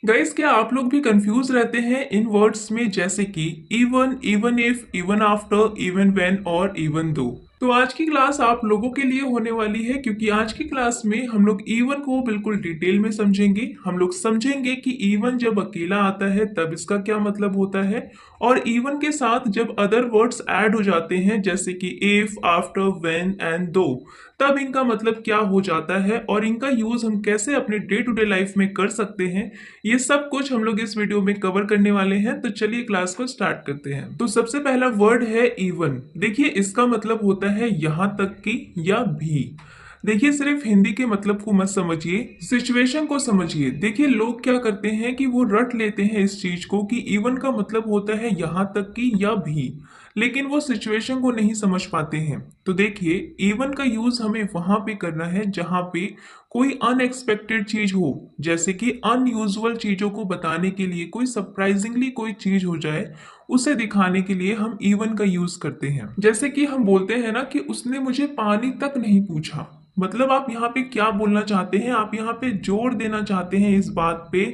Guys, क्या आप लोग भी कंफ्यूज रहते हैं इन वर्ड्स में, जैसे कि even, even if, even after, even when और इवन दो? तो आज की क्लास आप लोगों के लिए होने वाली है, क्योंकि आज की क्लास में हम लोग इवन को बिल्कुल डिटेल में समझेंगे। हम लोग समझेंगे कि इवन जब अकेला आता है तब इसका क्या मतलब होता है, और इवन के साथ जब अदर वर्ड्स ऐड हो जाते हैं जैसे कि इफ, आफ्टर, व्हेन एंड दो, तब इनका मतलब क्या हो जाता है और इनका यूज हम कैसे अपने डे टू डे लाइफ में कर सकते हैं। ये सब कुछ हम लोग इस वीडियो में कवर करने वाले हैं। तो चलिए क्लास को स्टार्ट करते हैं। तो सबसे पहला वर्ड है इवन। देखिए, इसका मतलब होता है यहां तक कि या भी। देखिए, सिर्फ हिंदी के मतलब को मत समझिए, सिचुएशन को समझिए। देखिए, लोग क्या करते हैं कि वो रट लेते हैं इस चीज को कि इवन का मतलब होता है यहां तक कि या भी, लेकिन वो सिचुएशन को नहीं समझ पाते हैं। तो देखिए, इवन का यूज हमें वहां पे करना है जहां पे कोई अनएक्सपेक्टेड चीज हो, जैसे कि अनयूजुअल चीजों को बताने के लिए कोई सरप्राइजिंगली कोई चीज हो जाए, उसे दिखाने के लिए हम इवन का यूज करते हैं। जैसे कि हम बोलते हैं ना कि उसने मुझे पानी तक नहीं पूछा। मतलब आप यहाँ पे क्या बोलना चाहते हैं? आप यहाँ पे जोर देना चाहते हैं इस बात पे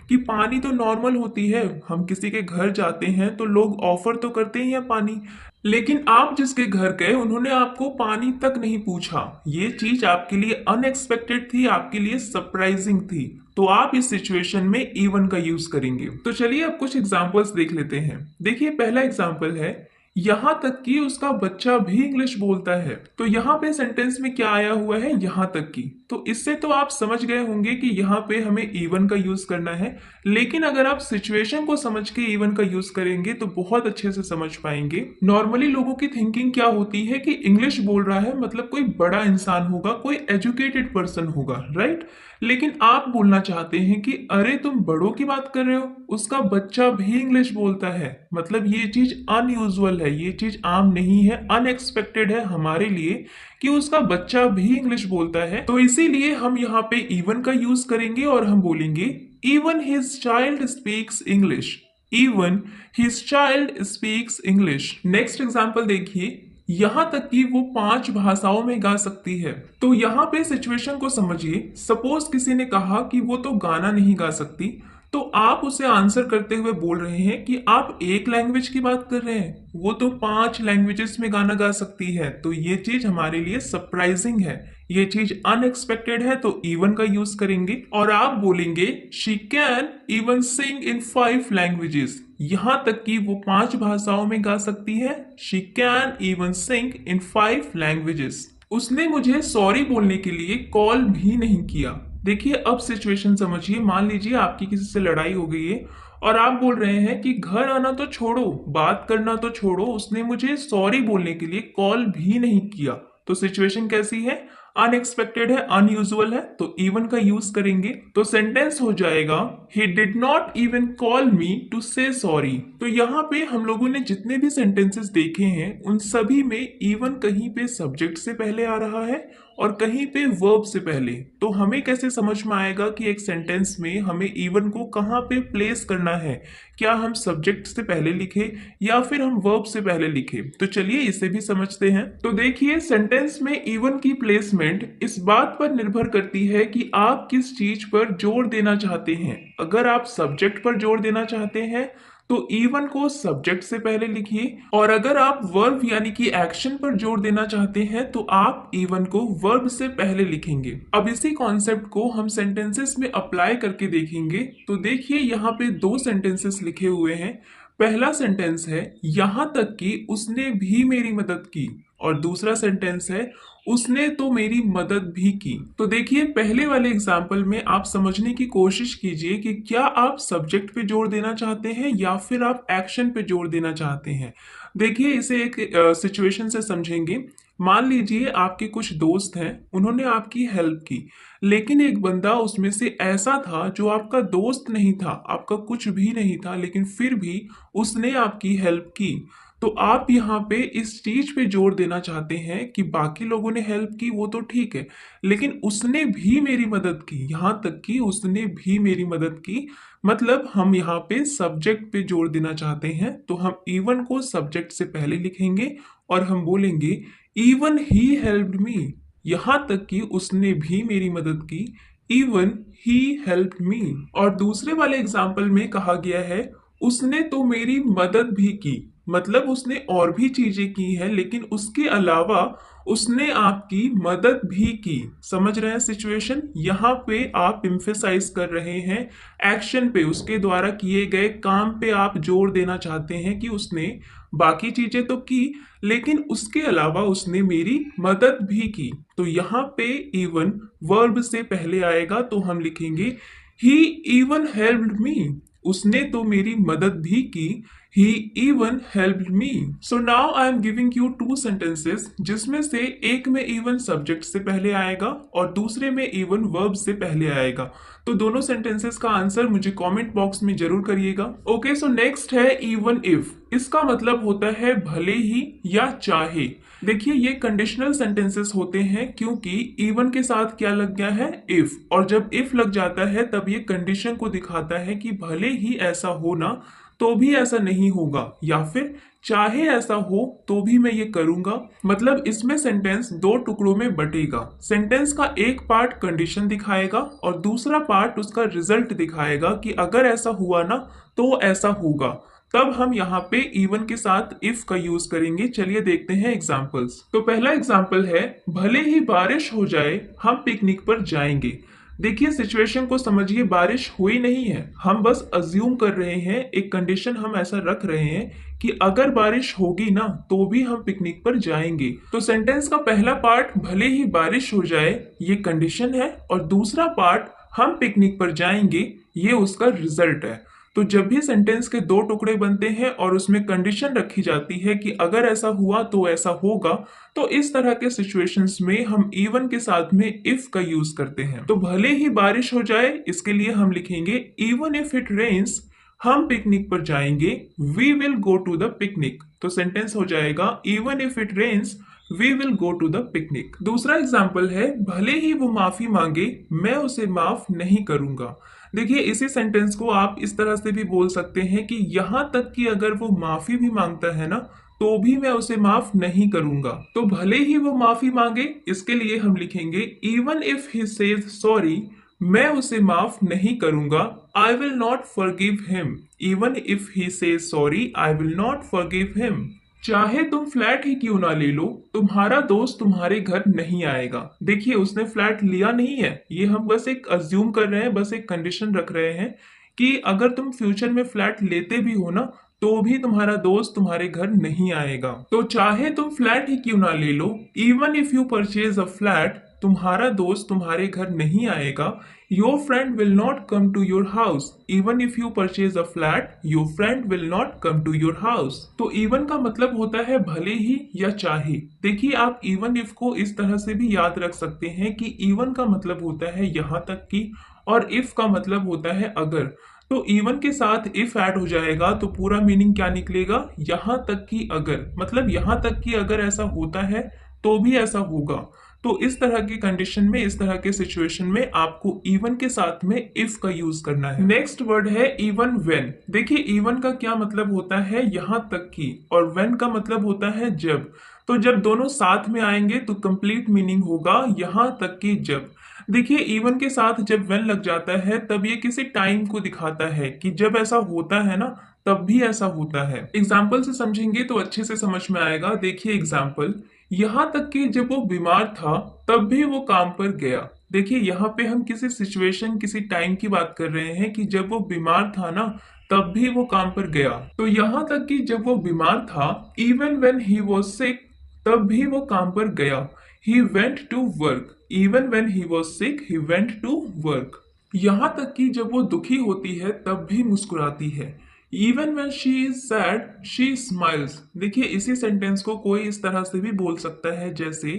कि पानी तो नॉर्मल होती है। हम किसी के घर जाते हैं तो लोग ऑफर तो करते ही हैं पानी, लेकिन आप जिसके घर गए उन्होंने आपको पानी तक नहीं पूछा। ये चीज आपके लिए अनएक्सपेक्टेड थी, आपके लिए सरप्राइजिंग थी। तो आप इस सिचुएशन में इवन का यूज करेंगे। तो चलिए अब कुछ एग्जांपल्स देख लेते हैं। देखिए, पहला एग्जांपल है, यहां तक कि उसका बच्चा भी इंग्लिश बोलता है। तो यहाँ पे सेंटेंस में क्या आया हुआ है? यहां तक कि। तो इससे तो आप समझ गए होंगे कि यहाँ पे हमें इवन का यूज करना है। लेकिन अगर आप सिचुएशन को समझ के इवन का यूज करेंगे तो बहुत अच्छे से समझ पाएंगे। नॉर्मली लोगों की थिंकिंग क्या होती है कि इंग्लिश बोल रहा है मतलब कोई बड़ा इंसान होगा, कोई एजुकेटेड पर्सन होगा, राइट? लेकिन आप बोलना चाहते हैं कि अरे तुम बड़ों की बात कर रहे हो, उसका बच्चा भी इंग्लिश बोलता है। मतलब ये चीज अनयूजुअल है, ये चीज आम नहीं है, अनएक्सपेक्टेड है हमारे लिए कि उसका बच्चा भी इंग्लिश बोलता है। तो इसीलिए हम यहाँ पे इवन का यूज करेंगे और हम बोलेंगे even his child speaks English. Even his child speaks English. Next example देखिए, यहां तक कि वो 5 भाषाओं में गा सकती है। तो यहाँ पे सिचुएशन को समझिए। सपोज किसी ने कहा कि वो तो गाना नहीं गा सकती, तो आप उसे आंसर करते हुए बोल रहे हैं कि आप एक लैंग्वेज की बात कर रहे हैं, वो तो 5 लैंग्वेजेस में गाना गा सकती है। तो ये चीज हमारे लिए सरप्राइजिंग है, ये चीज अनएक्सपेक्टेड है। तो इवन का यूज करेंगे और आप बोलेंगे she can even sing in 5 languages. यहां तक कि वो 5 भाषाओं में गा सकती है। She can even sing in 5 languages. उसने मुझे सॉरी बोलने के लिए कॉल भी नहीं किया। देखिए, अब सिचुएशन समझिए। मान लीजिए आपकी किसी से लड़ाई हो गई है और आप बोल रहे हैं कि घर आना तो छोड़ो, बात करना तो छोड़ो, उसने मुझे सॉरी बोलने के लिए कॉल भी नहीं किया। तो सिचुएशन कैसी है? अनएक्सपेक्टेड है, अनयूजुअल है। तो इवन का यूज करेंगे तो सेंटेंस हो जाएगा he did not even call me to say sorry. तो यहाँ पे हम लोगों ने जितने भी सेंटेंसेस देखे हैं उन सभी में इवन कहीं पे सब्जेक्ट से पहले आ रहा है और कहीं पे वर्ब से पहले। तो हमें कैसे समझ में आएगा कि एक सेंटेंस में हमें इवन को कहाँ पे प्लेस करना है? क्या हम सब्जेक्ट से पहले लिखे या फिर हम वर्ब से पहले लिखे? तो चलिए इसे भी समझते हैं। तो देखिए, सेंटेंस में इवन की प्लेसमेंट इस बात पर निर्भर करती है कि आप किस चीज पर जोर देना चाहते हैं। अगर आप सब्जेक्ट पर जोर देना चाहते हैं तो इवन को सब्जेक्ट से पहले लिखिए, और अगर आप वर्ब यानी कि एक्शन पर जोर देना चाहते हैं तो आप इवन को वर्ब से पहले लिखेंगे। अब इसी कॉन्सेप्ट को हम सेंटेंसेस में अप्लाई करके देखेंगे। तो देखिए, यहाँ पे 2 सेंटेंसेस लिखे हुए हैं। पहला सेंटेंस है यहां तक कि उसने भी मेरी मदद की, और दूसरा सेंटेंस है उसने तो मेरी मदद भी की। तो देखिए, पहले वाले एग्जाम्पल में आप समझने की कोशिश कीजिए कि क्या आप सब्जेक्ट पे जोर देना चाहते हैं या फिर आप एक्शन पे जोर देना चाहते हैं। देखिए, इसे एक सिचुएशन से समझेंगे। मान लीजिए आपके कुछ दोस्त हैं, उन्होंने आपकी हेल्प की, लेकिन एक बंदा उसमें से ऐसा था जो आपका दोस्त नहीं था, आपका कुछ भी नहीं था, लेकिन फिर भी उसने आपकी हेल्प की। तो आप यहाँ पे इस चीज पे जोर देना चाहते हैं कि बाकी लोगों ने हेल्प की वो तो ठीक है, लेकिन उसने भी मेरी मदद की, यहां तक कि उसने भी मेरी मदद की। मतलब हम यहाँ पे सब्जेक्ट पे जोर देना चाहते हैं, तो हम इवन को सब्जेक्ट से पहले लिखेंगे और हम बोलेंगे इवन ही हेल्प्ड मी। यहां तक कि उसने भी मेरी मदद की। Even he help me. और दूसरे वाले एग्जाम्पल में कहा गया है उसने तो मेरी मदद भी की, मतलब उसने और भी चीजें की है लेकिन उसके अलावा उसने आपकी मदद भी की। समझ रहे हैं सिचुएशन? यहाँ पे आप इम्फेसाइज कर रहे हैं एक्शन पे, उसके द्वारा किए गए काम पे आप जोर देना चाहते हैं कि उसने बाकी चीजें तो की लेकिन उसके अलावा उसने मेरी मदद भी की। तो यहाँ पे इवन वर्ब से पहले आएगा तो हम लिखेंगे ही इवन हेल्प्ड मी, उसने तो मेरी मदद भी की। He even helped me. So now I am giving you two sentences जिसमें से एक में इवन सब्जेक्ट से पहले आएगा और दूसरे में इवन वर्ब से पहले आएगा। तो दोनों सेंटेंसेस का आंसर मुझे कमेंट बॉक्स में जरूर करिएगा। ओके, सो नेक्स्ट है इवन इफ। इसका मतलब होता है भले ही या चाहे। देखिए ये कंडीशनल सेंटेंसेस होते हैं क्योंकि इवन के साथ क्या लग गया है, इफ, और जब इफ लग जाता है तब ये कंडीशन को दिखाता है कि भले ही ऐसा हो ना तो भी ऐसा नहीं होगा, या फिर चाहे ऐसा हो तो भी मैं ये करूंगा। मतलब इसमें सेंटेंस दो टुकड़ों में बटेगा। सेंटेंस का एक पार्ट कंडीशन दिखाएगा और दूसरा पार्ट उसका रिजल्ट दिखाएगा कि अगर ऐसा हुआ ना तो ऐसा होगा। तब हम यहाँ पे इवन के साथ इफ का यूज करेंगे। चलिए देखते हैं एग्जांपल्स। तो पहला एग्जांपल है भले ही बारिश हो जाए हम पिकनिक पर जाएंगे। देखिए सिचुएशन को समझिए, बारिश हुई नहीं है, हम बस अज्यूम कर रहे हैं, एक कंडीशन हम ऐसा रख रहे हैं कि अगर बारिश होगी ना तो भी हम पिकनिक पर जाएंगे। तो सेंटेंस का पहला पार्ट भले ही बारिश हो जाए ये कंडीशन है और दूसरा पार्ट हम पिकनिक पर जाएंगे ये उसका रिजल्ट है। तो जब भी सेंटेंस के दो टुकड़े बनते हैं और उसमें कंडीशन रखी जाती है कि अगर ऐसा हुआ तो ऐसा होगा, तो इस तरह के सिचुएशंस में हम इवन के साथ में इफ का यूज करते हैं। तो भले ही बारिश हो जाए इसके लिए हम लिखेंगे इवन इफ इट रेन्स हम पिकनिक पर जाएंगे, we will go to the picnic. तो सेंटेंस हो जाएगा even if it rains we will go to the picnic. दूसरा एग्जाम्पल है भले ही वो माफी मांगे मैं उसे माफ नहीं करूंगा। देखिए इसी सेंटेंस को आप इस तरह से भी बोल सकते हैं कि यहां तक कि अगर वो माफी भी मांगता है ना तो भी मैं उसे माफ नहीं करूंगा। तो भले ही वो माफी मांगे इसके लिए हम लिखेंगे even if he says sorry मैं उसे माफ नहीं करूंगा, I will not forgive him. Even if he says sorry I will not forgive him. चाहे तुम फ्लैट ही क्यों ना ले लो तुम्हारा दोस्त तुम्हारे घर नहीं आएगा। देखिए उसने फ्लैट लिया नहीं है, ये हम बस एक अज्यूम कर रहे हैं, बस एक कंडीशन रख रहे हैं कि अगर तुम फ्यूचर में फ्लैट लेते भी हो ना तो भी तुम्हारा दोस्त तुम्हारे घर नहीं आएगा। तो चाहे तुम फ्लैट ही क्यों ना ले लो, even if you purchase a flat तुम्हारा दोस्त तुम्हारे घर नहीं आएगा। Your friend will not come to your house, even if you purchase a flat your friend will not come to your house. तो इवन का मतलब होता है भले ही या चाहे। देखिए आप इवन इफ को इस तरह से भी याद रख सकते हैं कि इवन का मतलब होता है यहां तक की और इफ का मतलब होता है अगर। तो इवन के साथ इफ ऐड हो जाएगा तो पूरा मीनिंग क्या निकलेगा, यहां तक कि अगर, मतलब यहां तक कि अगर ऐसा होता है तो भी ऐसा होगा। तो इस तरह की कंडीशन में, इस तरह के सिचुएशन में आपको इवन के साथ में इफ का यूज करना है। नेक्स्ट वर्ड है इवन व्हेन। देखिए इवन का क्या मतलब होता है, यहां तक की, और व्हेन का मतलब होता है जब। तो जब दोनों साथ में आएंगे तो कंप्लीट मीनिंग होगा यहां तक कि जब। देखिए इवन के साथ जब व्हेन लग जाता है तब ये किसी टाइम को दिखाता है कि जब ऐसा होता है ना तब भी ऐसा होता है। एग्जाम्पल से समझेंगे तो अच्छे से समझ में आएगा। देखिए एग्जाम्पल, यहाँ तक कि जब वो बीमार था तब भी वो काम पर गया। देखिए यहाँ पे हम किसी सिचुएशन, किसी टाइम की बात कर रहे हैं कि जब वो बीमार था ना तब भी वो काम पर गया। तो यहाँ तक कि जब वो बीमार था, even when he was sick, तब भी वो काम पर गया। He went to work, even when he was sick he went to work. यहाँ तक कि जब वो दुखी होती है तब भी मुस्कुराती है। Even when she is sad she smiles। देखिए इसी सेंटेंस को कोई इस तरह से भी बोल सकता है जैसे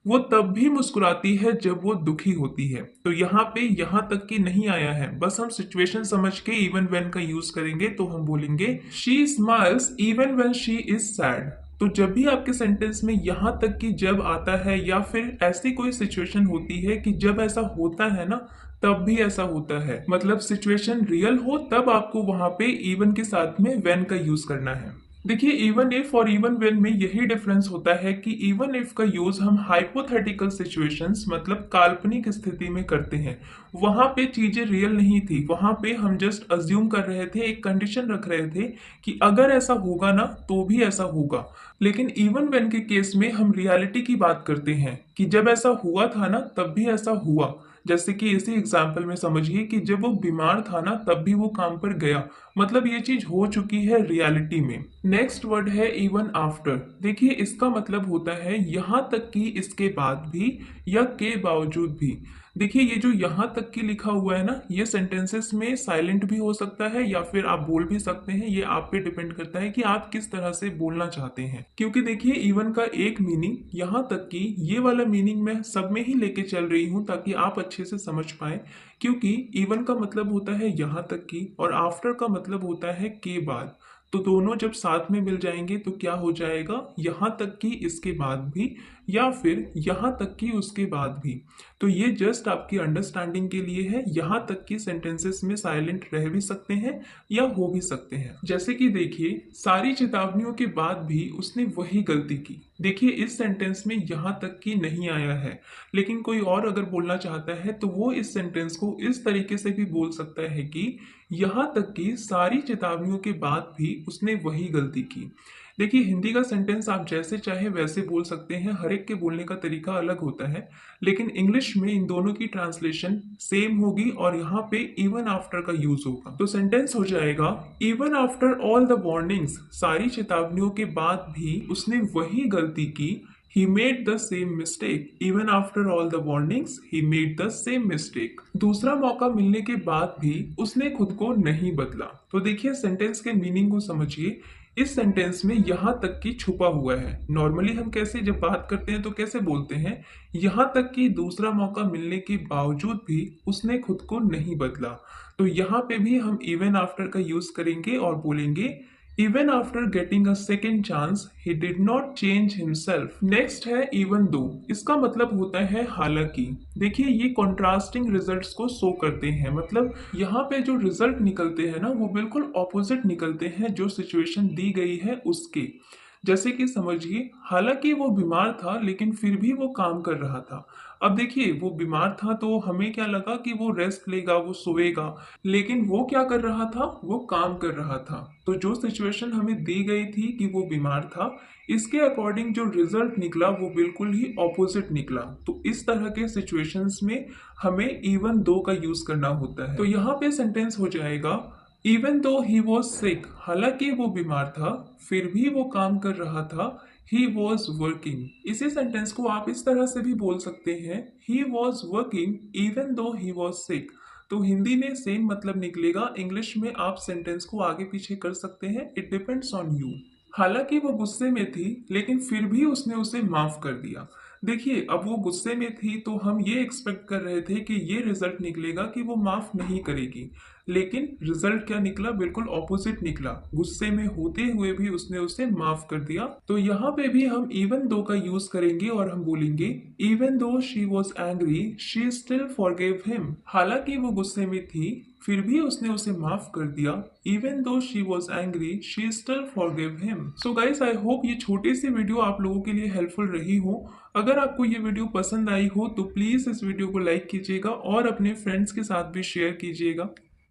वो तब भी मुस्कुराती है जब वो दुखी होती है। तो यहाँ पे यहाँ तक की नहीं आया है, बस हम सिचुएशन समझ के इवन when का यूज करेंगे। तो हम बोलेंगे she smiles even when she is sad। तो जब भी आपके सेंटेंस में यहाँ तक कि जब आता है या फिर ऐसी कोई सिचुएशन होती है कि जब ऐसा होता है ना तब भी ऐसा होता है, मतलब सिचुएशन रियल हो, तब आपको वहां पे इवन के साथ में व्हेन का यूज करना है। देखिए इवन इफ और इवन वेन में यही डिफरेंस होता है कि इवन इफ का यूज हम हाइपोथेटिकल सिचुएशंस मतलब काल्पनिक स्थिति में करते हैं। वहां पे चीजें रियल नहीं थी, वहां पे हम जस्ट अज्यूम कर रहे थे, एक कंडीशन रख रहे थे कि अगर ऐसा होगा ना तो भी ऐसा होगा। लेकिन इवन वेन के केस में हम रियलिटी की बात करते हैं कि जब ऐसा हुआ था ना तब भी ऐसा हुआ। जैसे कि इसी एग्जाम्पल में समझिए कि जब वो बीमार था ना तब भी वो काम पर गया, मतलब ये चीज हो चुकी है रियलिटी में। नेक्स्ट वर्ड है इवन आफ्टर। देखिए इसका मतलब होता है यहां तक कि इसके बाद भी या के बावजूद भी। देखिए ये जो यहां तक की लिखा हुआ है ना, ये सेंटेंसेस में साइलेंट भी हो सकता है या फिर आप बोल भी सकते हैं। ये आप पे डिपेंड करता है कि आप किस तरह से बोलना चाहते हैं, क्योंकि देखिए इवन का एक मीनिंग यहां तक कि ये वाला मीनिंग मैं सब में ही लेके चल रही हूं ताकि आप अच्छे से समझ पाए। क्योंकि इवन का मतलब होता है यहां तक की और आफ्टर का मतलब होता है के बाद। तो दोनों जब साथ में मिल जाएंगे तो क्या हो जाएगा, यहां तक कि इसके बाद भी या फिर यहां तक कि उसके बाद भी। तो ये जस्ट आपकी अंडरस्टैंडिंग के लिए है, यहां तक कि सेंटेंसेस में साइलेंट रह भी सकते हैं या हो भी सकते हैं। जैसे कि देखिए सारी चेतावनियों के बाद भी उसने वही गलती की। देखिए इस सेंटेंस में यहां तक कि नहीं आया है, लेकिन कोई और अगर बोलना चाहता है तो वो इस सेंटेंस को इस तरीके से भी बोल सकता है कि यहां तक कि सारी चेतावनियों के बाद भी उसने वही गलती की। देखिए हिंदी का सेंटेंस आप जैसे चाहे वैसे बोल सकते हैं, हर एक के बोलने का तरीका अलग होता है, लेकिन इंग्लिश में इन दोनों की ट्रांसलेशन सेम होगी और यहाँ पे इवन आफ्टर का यूज होगा। तो सेंटेंस हो जाएगा even after all the warnings. सारी चेतावनियों के बाद भी उसने वही गलती की। He made the same mistake. Even after all the warnings, he made the same mistake. दूसरा मौका मिलने के बाद भी उसने खुद को नहीं बदला। तो देखिए सेंटेंस के मीनिंग को समझिए। इस सेंटेंस में यहां तक कि छुपा हुआ है। नॉर्मली हम कैसे जब बात करते हैं तो कैसे बोलते हैं, यहां तक कि दूसरा मौका मिलने के बावजूद भी उसने खुद को नहीं बदला। तो यहाँ पे भी हम इवन आफ्टर का यूज करेंगे और बोलेंगे Even after getting a second chance, he did not change himself. Next है even though। इसका मतलब होता है हालांकि। देखिए ये कॉन्ट्रास्टिंग रिजल्ट्स को शो करते हैं, मतलब यहाँ पे जो रिजल्ट निकलते हैं ना वो बिल्कुल ऑपोजिट निकलते हैं जो सिचुएशन दी गई है उसके। जैसे कि समझिए हालांकि वो बीमार था लेकिन फिर भी वो काम कर रहा था। अब देखिए वो बीमार था तो हमें क्या लगा कि वो रेस्ट लेगा, वो सोएगा, लेकिन वो क्या कर रहा था, वो काम कर रहा था। तो जो सिचुएशन हमें दी गई थी कि वो बीमार था, इसके अकॉर्डिंग जो रिजल्ट निकला वो बिल्कुल ही ऑपोजिट निकला। तो इस तरह के सिचुएशंस में हमें इवन दो का यूज करना होता है। तो यहाँ पे सेंटेंस हो जाएगा even though he was sick. हालांकि वो बीमार था फिर भी वो काम कर रहा था। He was working. इसी सेंटेंस को आप इस तरह से भी बोल सकते हैं, he was working even though he was sick. तो हिंदी में सेम मतलब निकलेगा, इंग्लिश में आप सेंटेंस को आगे पीछे कर सकते हैं, इट डिपेंड्स ऑन यू। हालांकि वो गुस्से में थी लेकिन फिर भी उसने उसे माफ कर दिया। देखिए अब वो गुस्से में थी तो हम ये एक्सपेक्ट कर रहे थे कि ये रिजल्ट निकलेगा कि वो माफ नहीं करेगी, लेकिन रिजल्ट क्या निकला, बिल्कुल ऑपोजिट निकला। गुस्से में होते हुए भी उसने उसे माफ कर दिया। तो यहाँ पे भी हम इवन दो का यूज करेंगे और हम बोलेंगे even though she was angry she still forgave him. हालांकि वो गुस्से में थी फिर भी उसने उसे माफ कर दिया। Even though she was angry she still forgive him. So guys I hope ये छोटी सी वीडियो आप लोगों के लिए हेल्पफुल रही हो। अगर आपको ये वीडियो पसंद आई हो तो प्लीज इस वीडियो को लाइक कीजिएगा और अपने फ्रेंड्स के साथ भी शेयर कीजिएगा।